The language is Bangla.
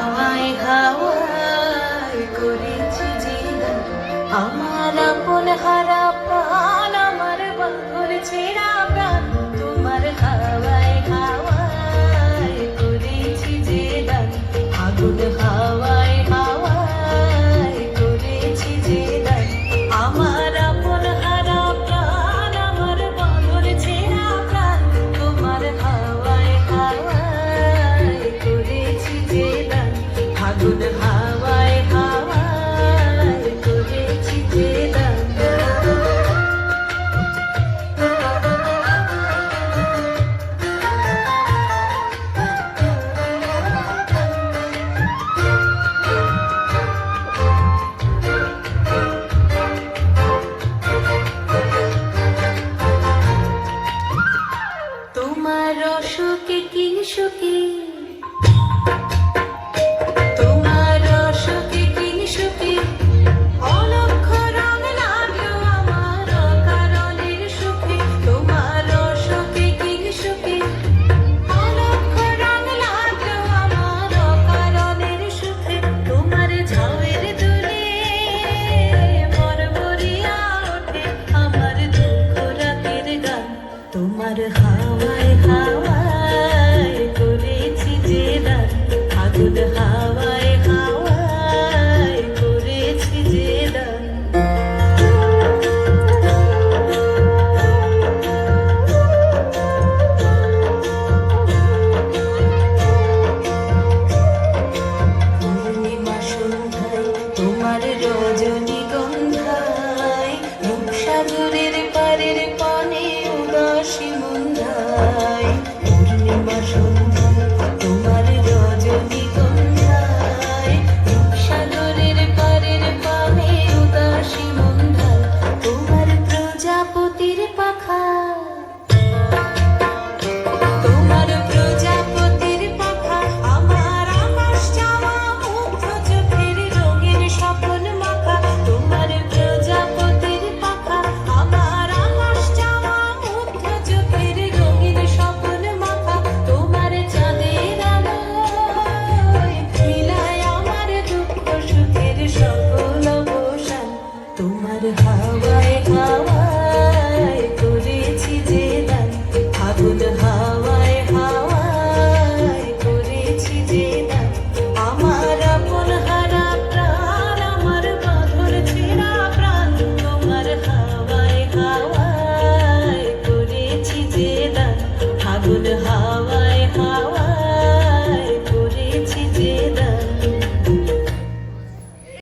হাওয়ায় হাওয়ায় করেছি জিগান, আমার আপন হারা প্রাণ, আমার বন্ধুর ছেঁড়া প্রাণ, তোমার হাওয়ায় হাওয়ায় করেছি যে দান, আগুন হাওয়ায় হাওয়ায় করেছি যে দান, আমার আপন হারা প্রাণ, আমার বন্ধুর ছেঁড়া প্রাণ, তোমার হাওয়ায় হাওয়ায় করেছি যে দান, আগুন হাওয়ায় হাওয়ায় করেছি যে দান। তোমার অসুখে কি সুখী, তোমার অসুখে কি সুখী, অলক্ষ রং লাগলো আমার অকারণের সুখে, তোমার অসুখে কি সুখী, অলক্ষ রং লাগলো আমার অকারণের সুখে, তোমার ঝাউয়ের দুলে মরমরিয়া ওঠে আমার দুঃখ রাতের গান, তোমার হাওয়ায় হাওয়ায় করেছি যে দান, আগুন হাওয়ায়